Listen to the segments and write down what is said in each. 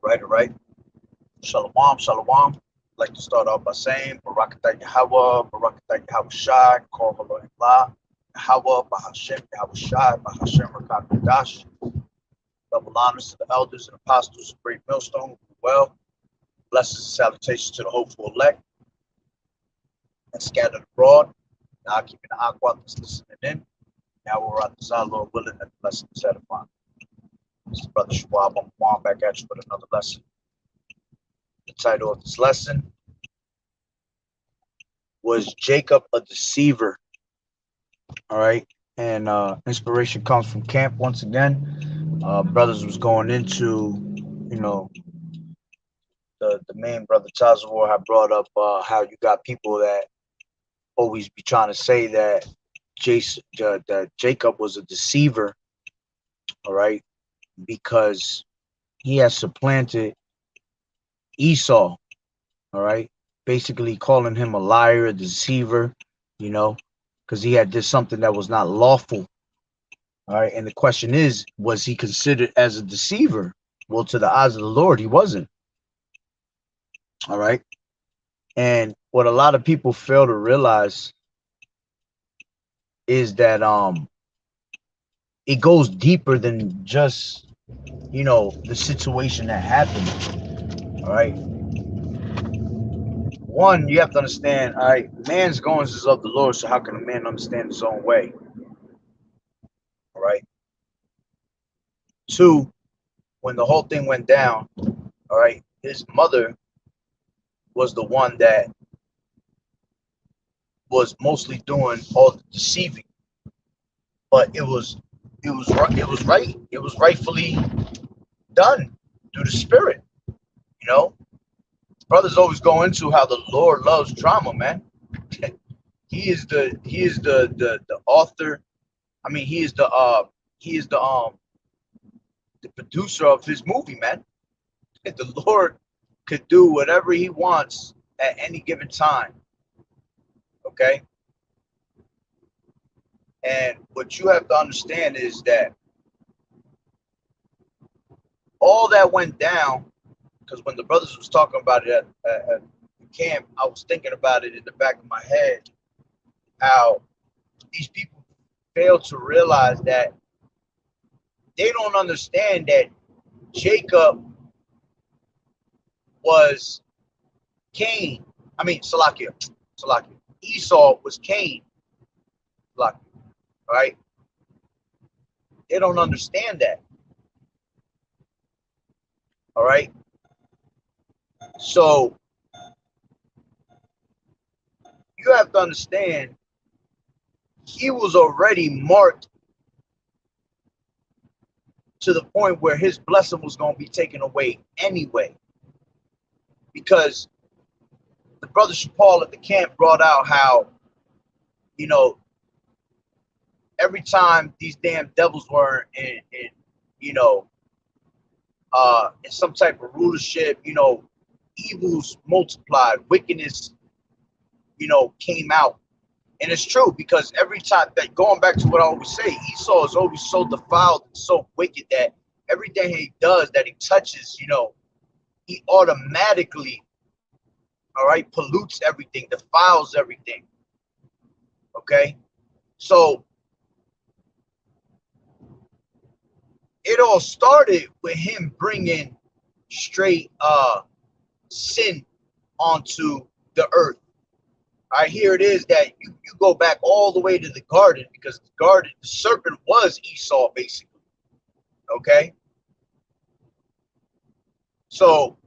All right. Shalom, shalom. I'd like to start off by saying Barakatah Yahweh, Barakatah Yahweh Shai, Call Elohim La, Yahweh, Bahashem, Yahweh Shai, Bahashem, Rakat Dash. Double honors to the elders and apostles of Great Millstone. Well, blessings and salutations to the hopeful elect and scattered abroad. Now keeping the aqua that's listening in. Now we're at the Lord willing that the lesson is edifying. This is Brother Schwab. I'm Juan back at you with another lesson. The title of this lesson was Jacob a Deceiver. All right. And inspiration comes from camp once again. Brothers was going into, the main brother Tazawar had brought up how you got people that always be trying to say that that Jacob was a deceiver, all right, because he has supplanted Esau, all right, basically calling him a liar, a deceiver, because he had did something that was not lawful, all right. And the question is, was he considered as a deceiver? Well, to the eyes of the Lord, he wasn't, all right. And what a lot of people fail to realize is that it goes deeper than just the situation that happened. All right. One, you have to understand, all right, man's goings is of the Lord, so how can a man understand his own way? All right. Two, when the whole thing went down, all right, his mother was the one that was mostly doing all the deceiving. But it was rightfully done through the spirit. Brothers always go into how the Lord loves drama, man. he is the author. I mean, he is the producer of his movie, man. The Lord could do whatever he wants at any given time. Okay? And what you have to understand is that all that went down, because when the brothers was talking about it at camp, I was thinking about it in the back of my head, how these people fail to realize that they don't understand that Jacob was Cain. I mean, Salakia. Esau was Cain. Salakia. All right? They don't understand that. All right? So, you have to understand, he was already marked to the point where his blessing was going to be taken away anyway. Because the brother Shapal at the camp brought out how, every time these damn devils were in some type of rulership, evils multiplied, wickedness, came out. And it's true, because every time, that going back to what I always say, Esau is always so defiled and so wicked that everything he does, that he touches, he automatically, all right, pollutes everything, defiles everything. Okay? So it all started with him bringing straight sin onto the earth. All right, here it is that you go back all the way to the garden, because the serpent was Esau, basically. Okay? So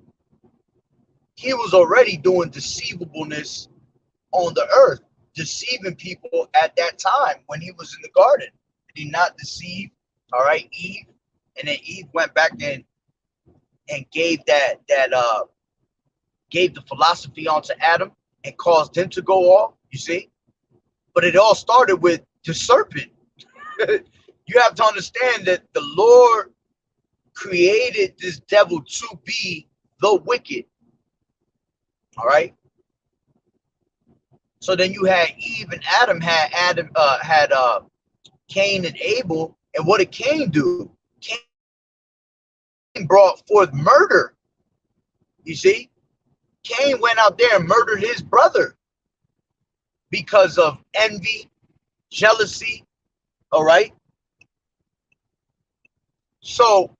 he was already doing deceivableness on the earth, deceiving people at that time when he was in the garden. Did he not deceive, all right, Eve? And then Eve went back and gave gave the philosophy onto Adam and caused him to go off, you see? But it all started with the serpent. You have to understand that the Lord created this devil to be the wicked. All right? So then you had Eve and Adam had Cain and Abel. And what did Cain do? Cain brought forth murder. You see, Cain went out there and murdered his brother because of envy, jealousy. All right. So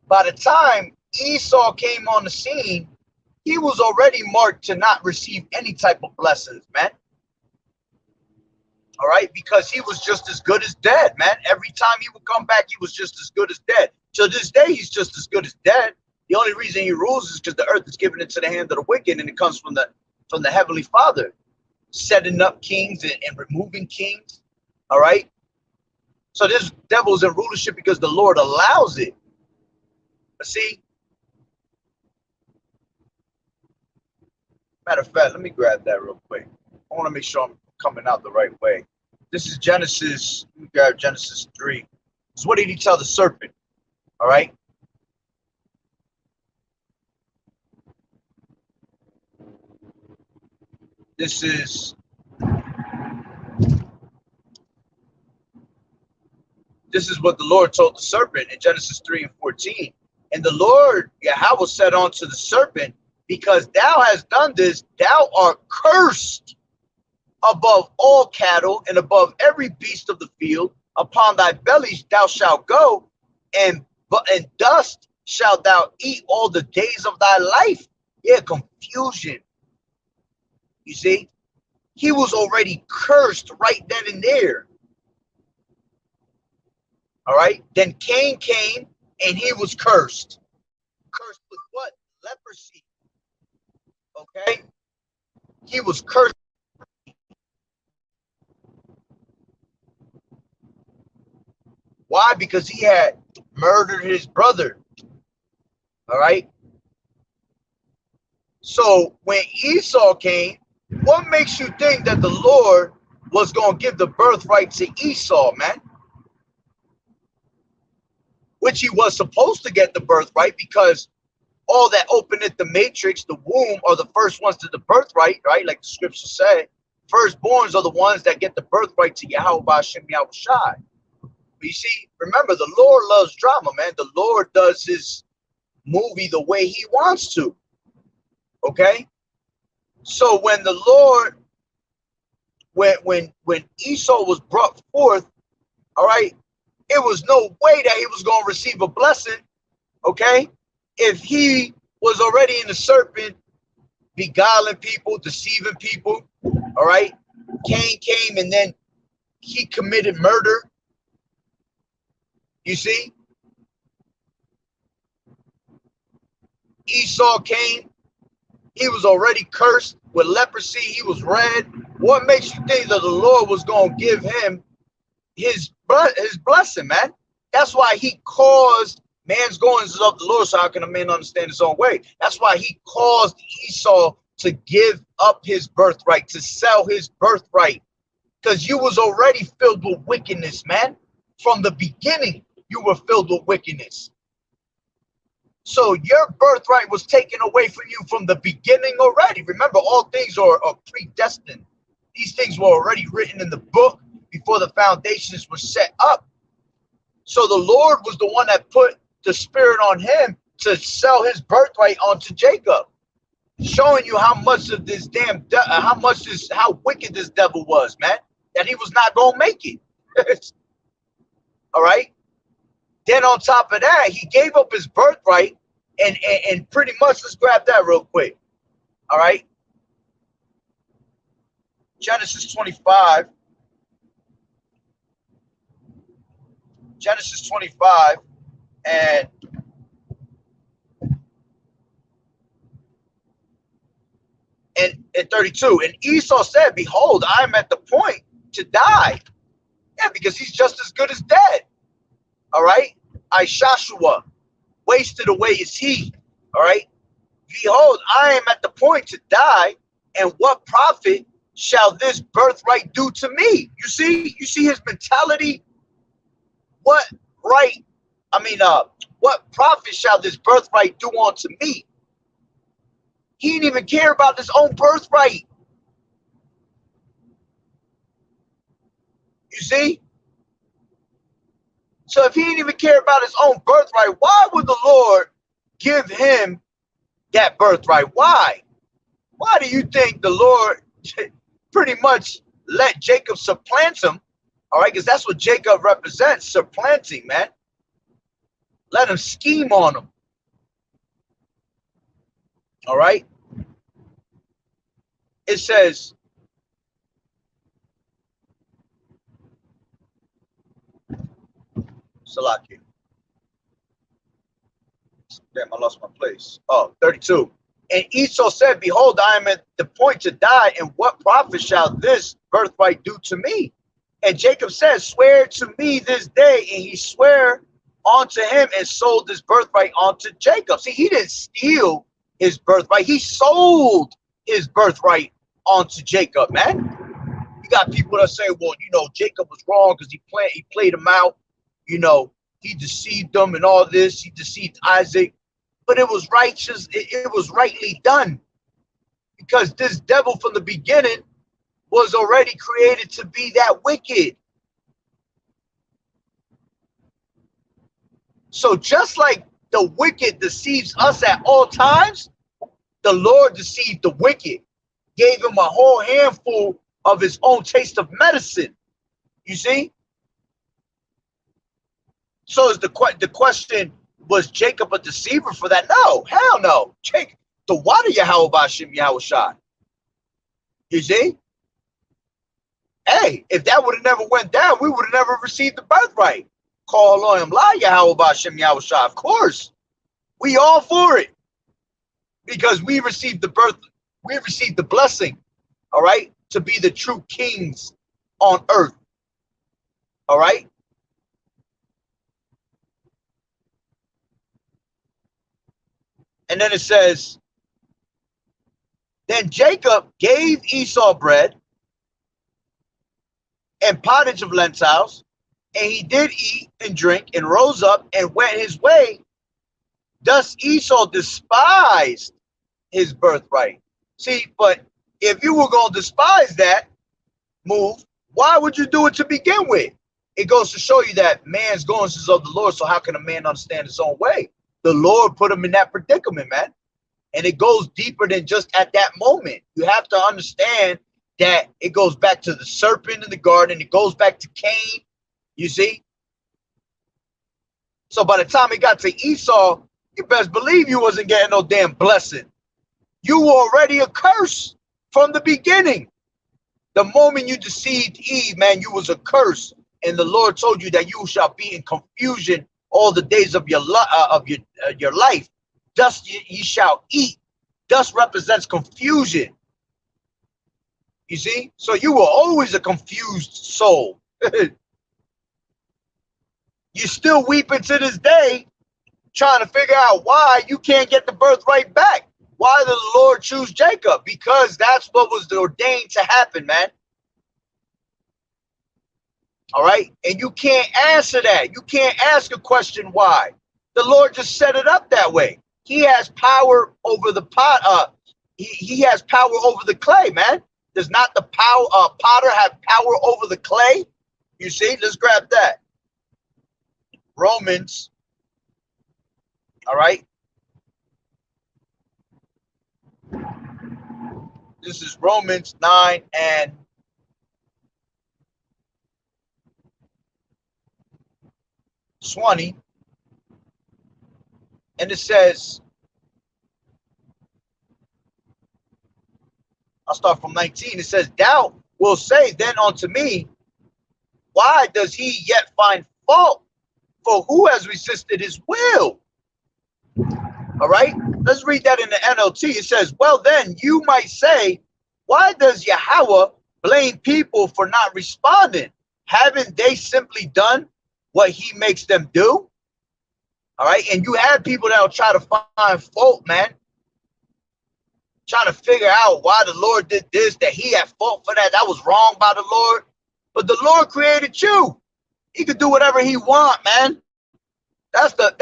by the time Esau came on the scene, he was already marked to not receive any type of blessings, man. All right, because he was just as good as dead, man. Every time he would come back, he was just as good as dead. To this day, he's just as good as dead. The only reason he rules is because the earth is given into the hand of the wicked, and it comes from the Heavenly Father, setting up kings and removing kings. All right. So this devil is in rulership because the Lord allows it. But see, matter of fact, let me grab that real quick. I want to make sure I'm coming out the right way. This is Genesis. Let me grab Genesis 3. So what did he tell the serpent? All right. This is what the Lord told the serpent in Genesis 3 and 14. And the Lord Yahweh said unto the serpent, because thou hast done this, thou art cursed above all cattle and above every beast of the field. Upon thy belly thou shalt go, and dust shalt thou eat all the days of thy life. Yeah, confusion. You see, he was already cursed right then and there. All right. Then Cain came and he was cursed. Cursed with what? Leprosy. Okay. He was cursed. Why? Because he had murdered his brother. All right. So when Esau came, what makes you think that the Lord was going to give the birthright to Esau, man? Which he was supposed to get the birthright, because all that openeth the matrix, the womb, are the first ones to the birthright, right? Like the scripture said, firstborns are the ones that get the birthright to Yahweh Ba'ashem Yahweh Shai. But you see, remember, the Lord loves drama, man. The Lord does his movie the way he wants to. Okay? So when the Lord, when Esau was brought forth, all right, it was no way that he was going to receive a blessing, okay, if he was already in the serpent, beguiling people, deceiving people. All right. Cain came and then he committed murder. You see, Esau came, he was already cursed with leprosy, he was red. What makes you think that the Lord was going to give him his blessing, man? That's why he caused man's goings of the Lord, so how can a man understand his own way? That's why he caused Esau to give up his birthright, to sell his birthright, because you was already filled with wickedness, man. From the beginning, you were filled with wickedness. So your birthright was taken away from you from the beginning already. Remember, all things are predestined. These things were already written in the book before the foundations were set up. So the Lord was the one that put the spirit on him to sell his birthright onto Jacob, showing you how much of this how wicked this devil was, man, that he was not going to make it. All right. Then on top of that, he gave up his birthright and pretty much, let's grab that real quick. All right. Genesis 25. Genesis 25 and and 32. And Esau said, behold, I am at the point to die. Yeah, because he's just as good as dead. All right. Joshua, wasted away is he. All right. Behold, I am at the point to die, and what profit shall this birthright do to me? You see his mentality. What right? What profit shall this birthright do unto me? He didn't even care about his own birthright. You see? So if he didn't even care about his own birthright, why would the Lord give him that birthright. Why? Why do you think the Lord pretty much let Jacob supplant him? All right, because that's what Jacob represents, supplanting, man. Let him scheme on him. All right. It says, Salaki. Damn, I lost my place. Oh, 32. And Esau said, behold, I am at the point to die, and what profit shall this birthright do to me? And Jacob says, swear to me this day. And he swore unto him and sold his birthright unto Jacob. See, he didn't steal his birthright. He sold his birthright onto Jacob, man. You got people that say, well, you know, Jacob was wrong because he played him out. You know, he deceived them and all this. He deceived Isaac. But it was righteous. It was rightly done. Because this devil from the beginning was already created to be that wicked. So just like the wicked deceives us at all times, the Lord deceived the wicked, gave him a whole handful of his own taste of medicine. You see? So is the question, was Jacob a deceiver for that? No, hell no. Jacob, the water Yahweh Bashim Yahushua. You see? Hey, if that would have never went down, we would have never received the birthright. Call on him, la Yahweh Bashim Yahushua. Of course. We all for it. Because we received the birth, we received the blessing, all right, to be the true kings on earth. All right. And then it says, then Jacob gave Esau bread and pottage of lentils, and he did eat and drink and rose up and went his way. Thus Esau despised his birthright. See, but if you were going to despise that move, why would you do it to begin with? It goes to show you that man's goings is of the Lord, so how can a man understand his own way? The Lord put him in that predicament, man. And it goes deeper than just at that moment. You have to understand that it goes back to the serpent in the garden. It goes back to Cain, you see? So by the time it got to Esau, you best believe you wasn't getting no damn blessing. You were already a curse from the beginning. The moment you deceived Eve, man, you was a curse. And the Lord told you that you shall be in confusion all the days of your life. Dust ye shall eat. Dust represents confusion. You see? So you were always a confused soul. You're still weeping to this day, trying to figure out why you can't get the birthright back. Why did the Lord choose Jacob? Because that's what was ordained to happen, man. All right? And you can't answer that. You can't ask a question why. The Lord just set it up that way. He has power over the pot. He has power over the clay, man. Does not the potter have power over the clay? You see? Let's grab that. Romans. All right? This is Romans 9 and 20. And it says, I'll start from 19. It says, thou will say then unto me, why does he yet find fault? For who has resisted his will? All right, let's read that in the NLT. It says, well, then you might say, why does Yahweh blame people for not responding? Haven't they simply done what he makes them do? All right, and you have people that will try to find fault, man. Trying to figure out why the Lord did this, that he had fault for that. That was wrong by the Lord. But the Lord created you. He could do whatever he want, man. That's the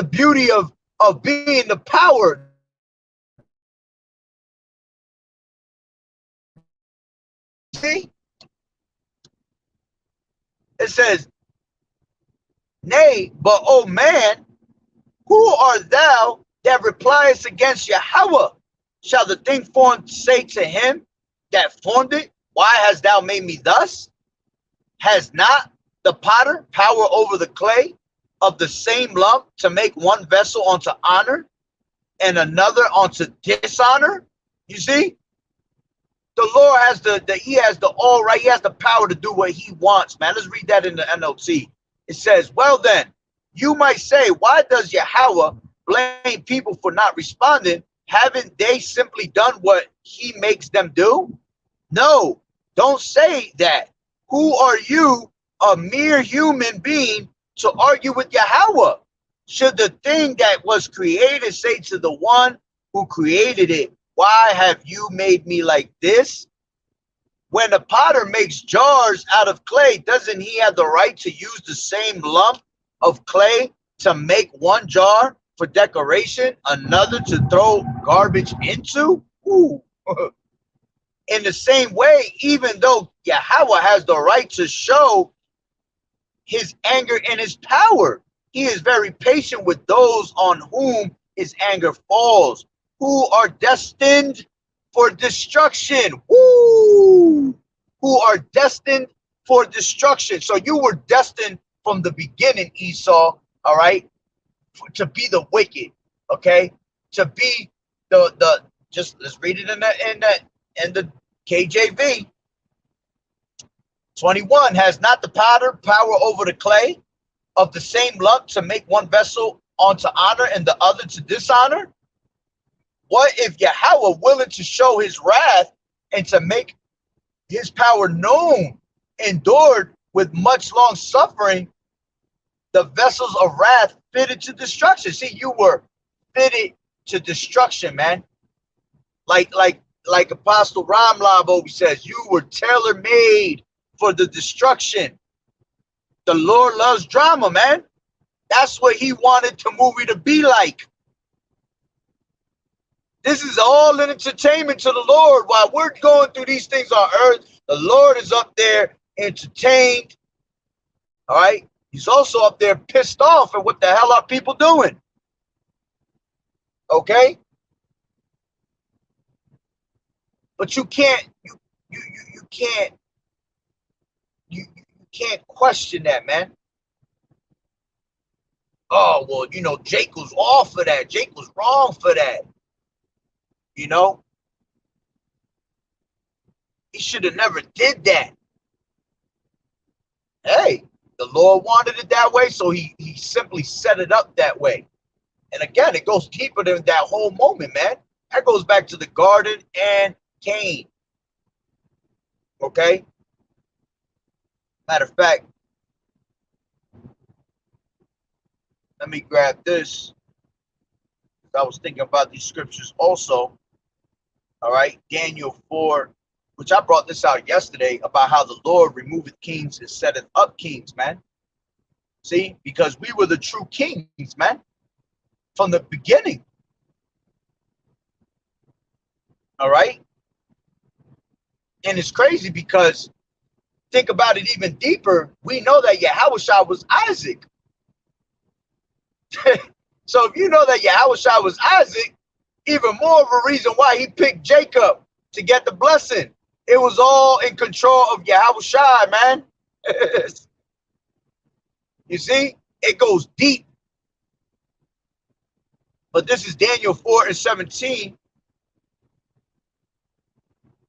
beauty of being the power. See? It says, nay, but oh man, who art thou that replies against Yahweh? Shall the thing formed say to him that formed it, why hast thou made me thus? Has not the potter power over the clay of the same lump to make one vessel unto honor and another unto dishonor? You see, the Lord has he has the all right. He has the power to do what he wants, man. Let's read that in the NLT. It says, well then, you might say, why does Yahweh blame people for not responding? Haven't they simply done what he makes them do? No, don't say that. Who are you, a mere human being, to argue with Yahweh? Should the thing that was created say to the one who created it, why have you made me like this? When the potter makes jars out of clay, doesn't he have the right to use the same lump of clay to make one jar for decoration, another to throw garbage into? Ooh. In the same way, even though Yahweh has the right to show his anger and his power, he is very patient with those on whom his anger falls, who are destined for destruction. Woo! Who are destined for destruction. So you were destined from the beginning, Esau, all right, to be the wicked, okay, to be the just let's read it in the KJV. 21, has not the potter power over the clay of the same lump to make one vessel unto honor and the other to dishonor? What if Yahweh, willing to show his wrath and to make his power known, endured with much long suffering the vessels of wrath fitted to destruction? See, you were fitted to destruction, man. Like Apostle Ramlab always says, you were tailor-made for the destruction. The Lord loves drama, man. That's what he wanted the movie to be like. This is all an entertainment to the Lord. While we're going through these things on earth, the Lord is up there entertained. All right. He's also up there pissed off at what the hell are people doing. Okay. But you can't question that, man. Oh, well, you know, Jake was off for that. Jake was wrong for that. You know, he should have never did that. Hey, the Lord wanted it that way, so he simply set it up that way. And again, it goes deeper than that whole moment, man. That goes back to the garden and Cain. Okay? Matter of fact, let me grab this. I was thinking about these scriptures also. All right, Daniel 4, which I brought this out yesterday about how the Lord removeth kings and setteth up kings, man. See, because we were the true kings, man, from the beginning. All right. And it's crazy because think about it even deeper. We know that Yahushua was Isaac. So if you know that Yahushua was Isaac, even more of a reason why he picked Jacob to get the blessing. It was all in control of Yahushua, man. You see, it goes deep. But this is Daniel 4:17.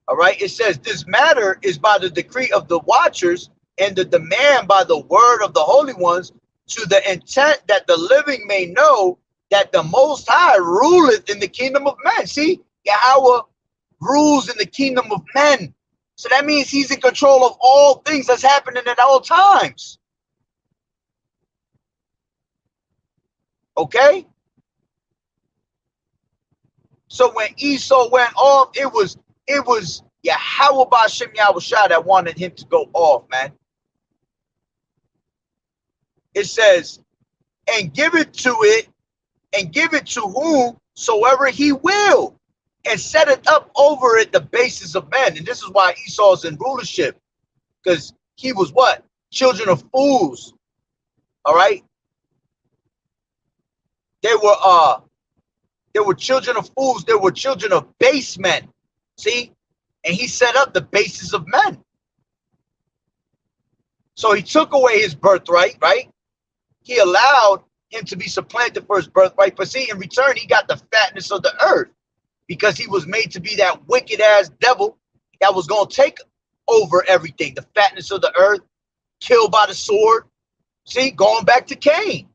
All right, it says, this matter is by the decree of the watchers and the demand by the word of the holy ones, to the intent that the living may know that the Most High ruleth in the kingdom of men. See, Yahweh rules in the kingdom of men. So that means he's in control of all things that's happening at all times. Okay? So when Esau went off, it was Yahweh Ba'Shem Yahushua that wanted him to go off, man. It says, and give it to whomsoever he will, and set it up over it the basis of men. And this is why Esau's in rulership, because he was what? Children of fools. All right. They were There were children of fools. There were children of base men. See? And he set up the basis of men. So he took away his birthright, right? He allowed him to be supplanted for his birthright. But see, in return, he got the fatness of the earth because he was made to be that wicked ass devil that was going to take over everything. The fatness of the earth, killed by the sword. See, going back to Cain.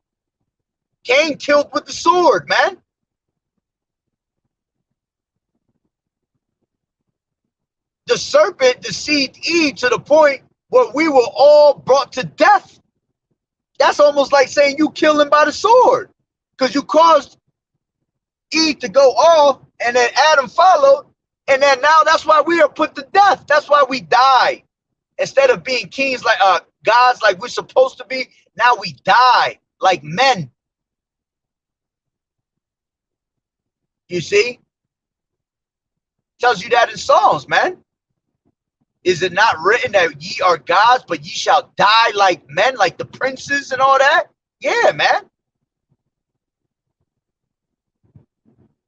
Cain killed with the sword, man. The serpent deceived Eve to the point where we were all brought to death. That's almost like saying you kill him by the sword, because you caused Eve to go off and then Adam followed. And then now that's why we are put to death. That's why we die. Instead of being kings like gods like we're supposed to be, now we die like men. You see? Tells you that in Psalms, man. Is it not written that ye are gods, but ye shall die like men, like the princes and all that? Yeah, man.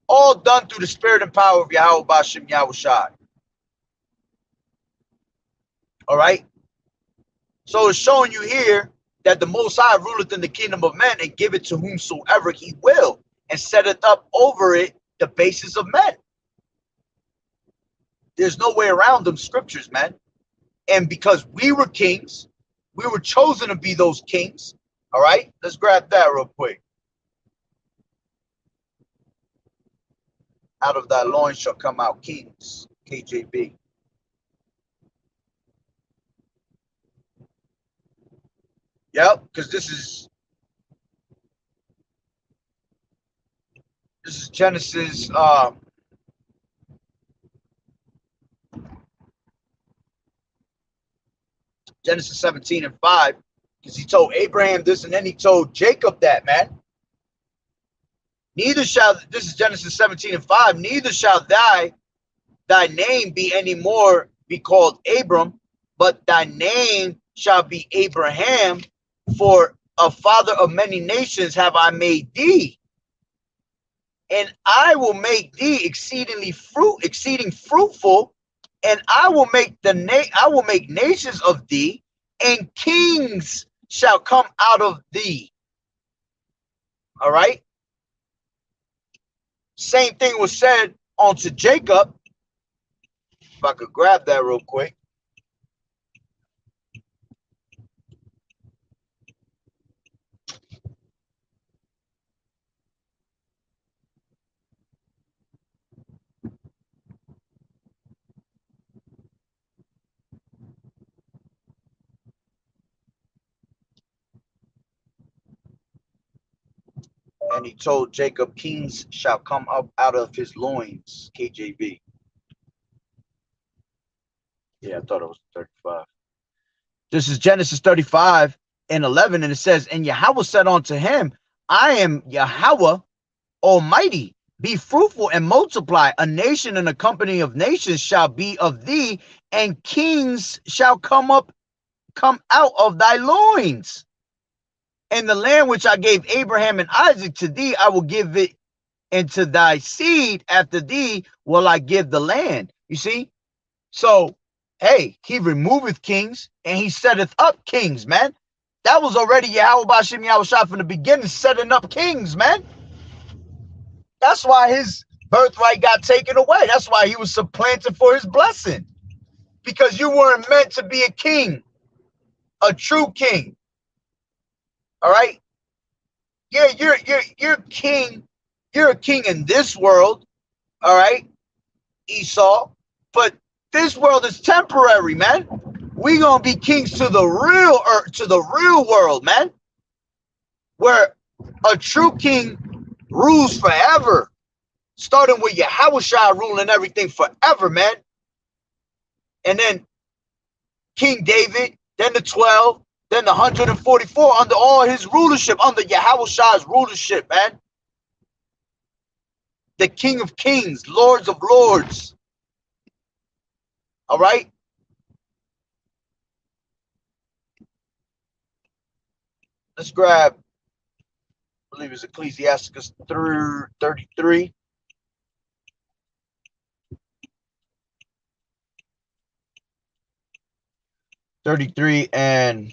All done through the spirit and power of Yahweh Bashem Yahushai. All right. So it's showing you here that the Most High ruleth in the kingdom of men and give it to whomsoever he will, and setteth up over it the basis of men. There's no way around them scriptures, man. And because we were kings, we were chosen to be those kings. All right, let's grab that real quick. Out of thy loins shall come out kings, KJB. Yep, because this is Genesis Genesis 17 and 5, because he told Abraham this, and then he told Jacob that, man. Neither shall, this is Genesis 17 and 5, neither shall thy name be any more be called Abram, but thy name shall be Abraham, for a father of many nations have I made thee. And I will make thee exceeding fruitful, and I will make nations of thee, and kings shall come out of thee. All right. Same thing was said unto Jacob. If I could grab that real quick. And he told Jacob, kings shall come up out of his loins, KJV. Yeah, I thought it was 35. This is Genesis 35 and 11, and it says, and Yahweh said unto him, I am Yahweh Almighty. Be fruitful and multiply. A nation and a company of nations shall be of thee, and kings shall come out of thy loins. And the land which I gave Abraham and Isaac to thee, I will give it, and to thy seed after thee will I give the land. You see? So, hey, he removeth kings and he setteth up kings, man. That was already Yahweh Bashem Yahushua from the beginning, setting up kings, man. That's why his birthright got taken away. That's why he was supplanted for his blessing. Because you weren't meant to be a king, a true king. All right? Yeah, you're king. You're a king in this world, all right, Esau. But this world is temporary, man. We gonna be kings to the real earth, to the real world, man. Where a true king rules forever, starting with Yahushua ruling everything forever, man. And then King David, then the 12, then the 144 under all his rulership, under Yahushua's rulership, man. The King of Kings, Lords of Lords. All right. Let's grab, I believe it's Ecclesiasticus 33. 33 and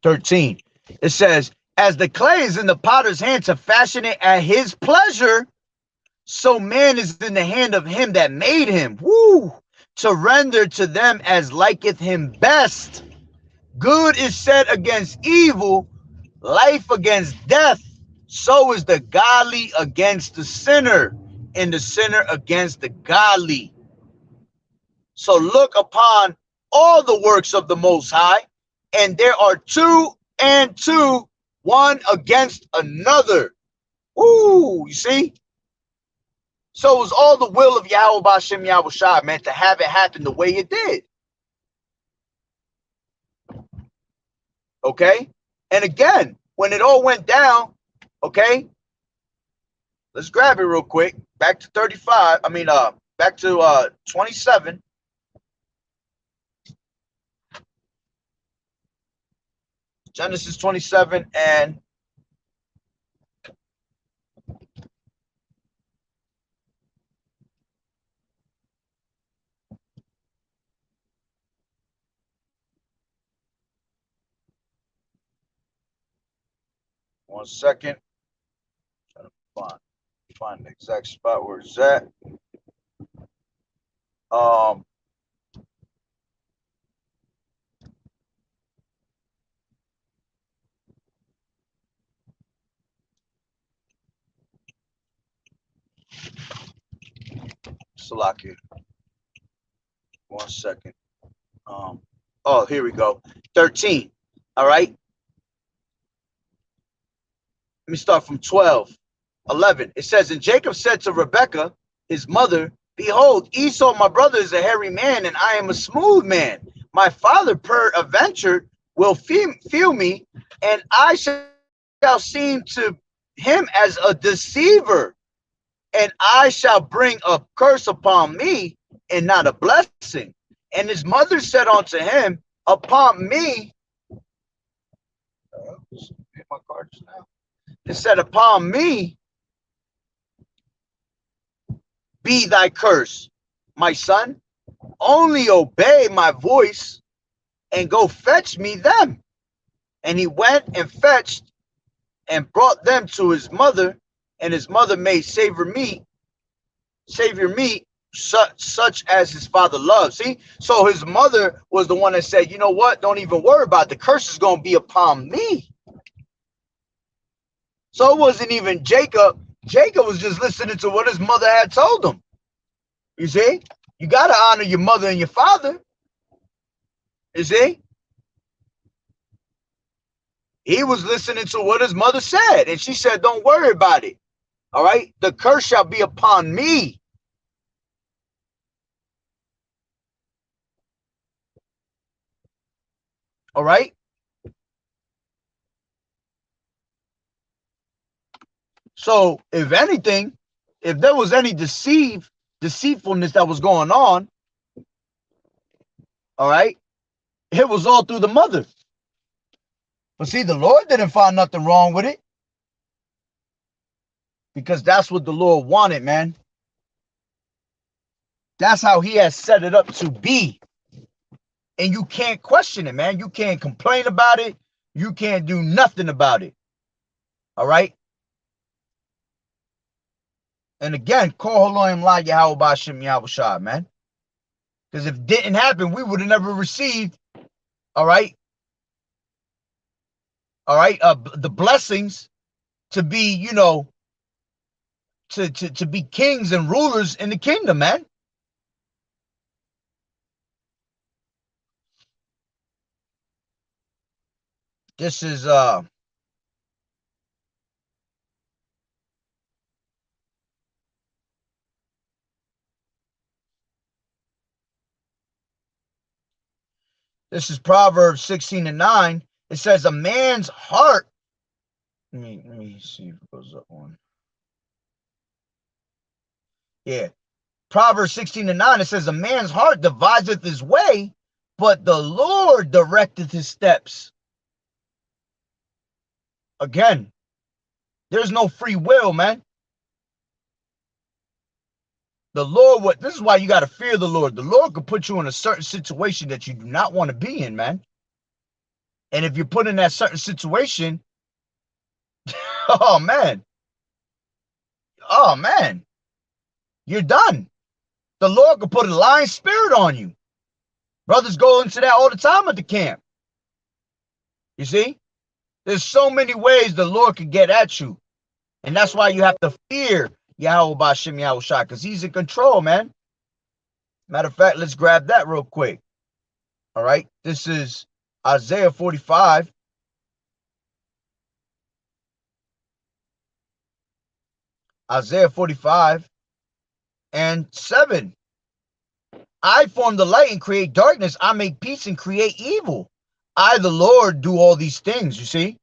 13. It says, as the clay is in the potter's hand to fashion it at his pleasure, so man is in the hand of him that made him. Woo! To render to them as liketh him best. Good is set against evil, life against death. So is the godly against the sinner, and the sinner against the godly. So look upon all the works of the Most High, and there are two and two, one against another. Ooh, you see? So it was all the will of Yahweh Bashem Yahushua, man, to have it happen the way it did. Okay? And again, when it all went down, okay, let's grab it real quick. Back to 35. Back to 27. Genesis 27 and 1 second. Trying to find the exact spot where it's at. Salakia. 1 second. Oh, here we go. 13. All right. Let me start from 12. 11. It says, and Jacob said to Rebekah, his mother, behold, Esau, my brother, is a hairy man, and I am a smooth man. My father, peradventure, will feel me, and I shall seem to him as a deceiver, and I shall bring a curse upon me, and not a blessing. And his mother said unto him, upon me, my cards now. It said, upon me be thy curse, my son. Only obey my voice and go fetch me them. And he went and fetched and brought them to his mother, and his mother made savor meat, such as his father loved. See, so his mother was the one that said, you know what, don't even worry about it. The curse is going to be upon me. So it wasn't even Jacob. Jacob was just listening to what his mother had told him. You see, you got to honor your mother and your father. You see, he was listening to what his mother said, and she said, don't worry about it. All right, the curse shall be upon me. All right. So if anything, if there was any deceitfulness that was going on, all right, it was all through the mother. But see, the Lord didn't find nothing wrong with it, because that's what the Lord wanted, man. That's how he has set it up to be. And you can't question it, man. You can't complain about it. You can't do nothing about it. All right. And again, call Elohim La Yahweh Bashem Yahushua, man. Because if it didn't happen, we would have never received, all right, the blessings to be, you know, to be kings and rulers in the kingdom, man. This is Proverbs 16:9. It says a man's heart. Let me see if it goes up one. Yeah. Proverbs 16:9. It says a man's heart deviseth his way, but the Lord directeth his steps. Again, there's no free will, man. The Lord, this is why you got to fear the Lord. The Lord could put you in a certain situation that you do not want to be in, man. And if you're put in that certain situation, oh man, oh man, you're done. The Lord could put a lying spirit on you. Brothers go into that all the time at the camp. You see? There's so many ways the Lord could get at you. And that's why you have to fear Yahweh Ba'Shem Yahweh Shai, because he's in control, man. Matter of fact, let's grab that real quick. All right. This is Isaiah 45. Isaiah 45 and 7. I form the light and create darkness. I make peace and create evil. I, the Lord, do all these things, you see?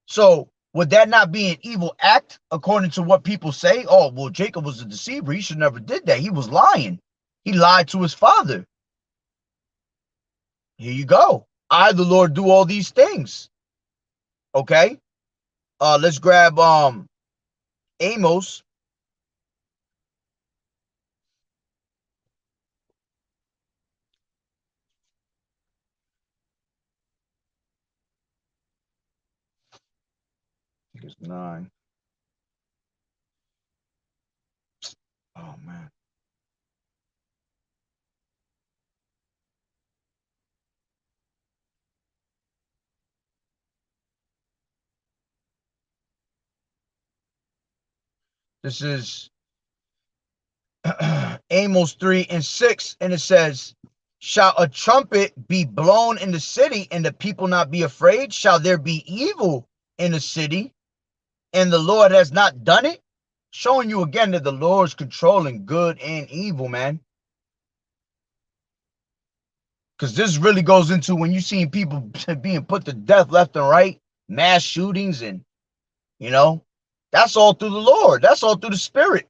So would that not be an evil act according to what people say? Oh, well, Jacob was a deceiver. He should never did that. He was lying. He lied to his father. Here you go. I, the Lord, do all these things. Okay. Let's grab Amos. I think it's 9. Oh man. This is Amos 3 and 6, and it says, shall a trumpet be blown in the city and the people not be afraid? Shall there be evil in the city and the Lord has not done it? Showing you again that the Lord's controlling good and evil, man. Because this really goes into when you see people being put to death left and right, mass shootings, and that's all through the Lord. That's all through the Spirit.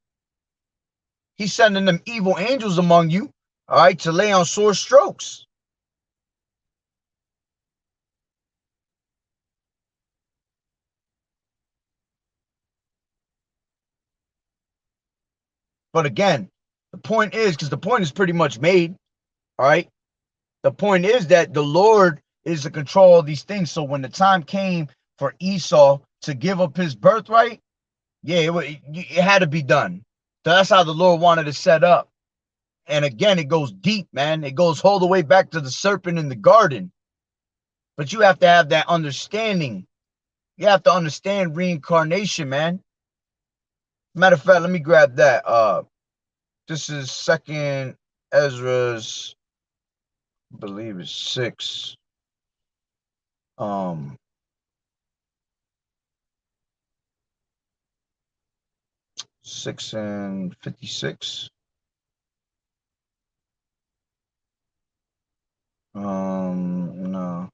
He's sending them evil angels among you, all right, to lay on sore strokes. But again, the point is, because the point is pretty much made, all right? The point is that the Lord is in control of these things. So when the time came for Esau to give up his birthright, yeah, it had to be done. So that's how the Lord wanted to set up. And again, it goes deep, man. It goes all the way back to the serpent in the garden. But you have to have that understanding. You have to understand reincarnation, man. Matter of fact, let me grab that. This is 2nd Ezra's, I believe it's 6. 6 and 56. No.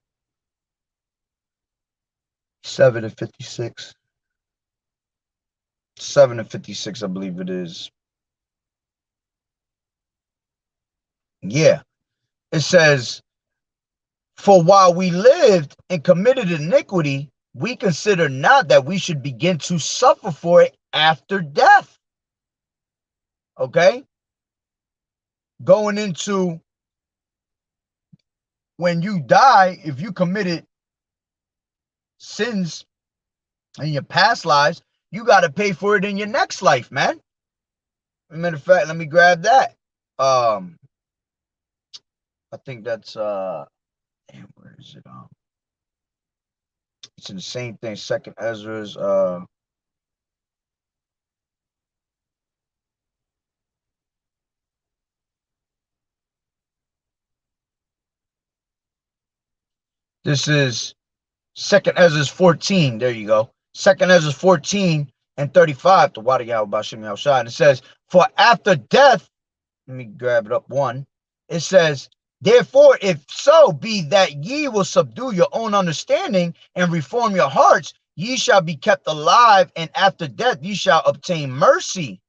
7 and 56. 7 and 56, I believe it is. Yeah. It says, for while we lived and committed iniquity, we consider not that we should begin to suffer for it after death. Okay? Going into when you die, if you committed sins in your past lives, you got to pay for it in your next life, man. As a matter of fact, let me grab that. I think that's where is it? It's in the same thing. 2nd Ezra's this is 2nd Ezra's 14. There you go. 2nd Ezra's 14 and 35. The water Yahweh Ba'Shem Yahweh Shai. And it says, for after death, let me grab it up 1. It says, therefore, if so be that ye will subdue your own understanding and reform your hearts, ye shall be kept alive, and after death ye shall obtain mercy.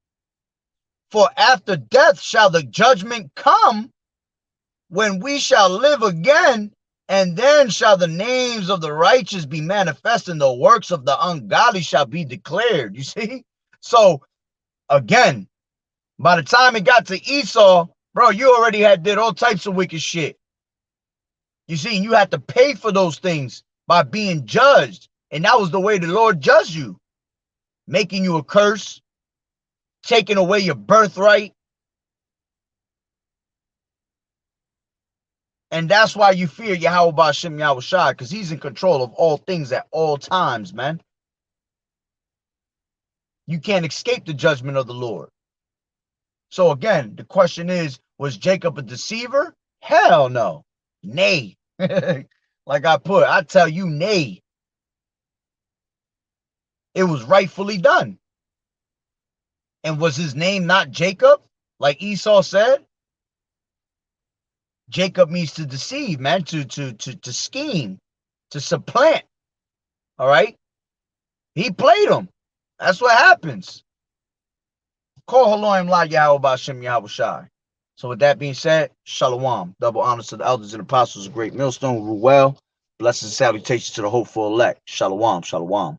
For after death shall the judgment come, when we shall live again, and then shall the names of the righteous be manifest, and the works of the ungodly shall be declared. You see? So, again, By the time it got to Esau, bro, you already had did all types of wicked shit. You see, you had to pay for those things by being judged. And that was the way the Lord judged you, making you a curse, taking away your birthright. And that's why you fear Yahweh Ba'Shem Yahushai, because he's in control of all things at all times, man. You can't escape the judgment of the Lord. So again, the question is, was Jacob a deceiver? Hell no. Nay. Like I tell you, nay. It was rightfully done. And was his name not Jacob, like Esau said? Jacob means to deceive, man, to scheme, to supplant. All right? He played him. That's what happens. Call Haloim La Yahweh Ba'Shem Yahushai. So with that being said, Shalom. Double honors to the elders and apostles of Great Millstone. Rule well. Blessings and salutations to the hopeful elect. Shalom, shalom.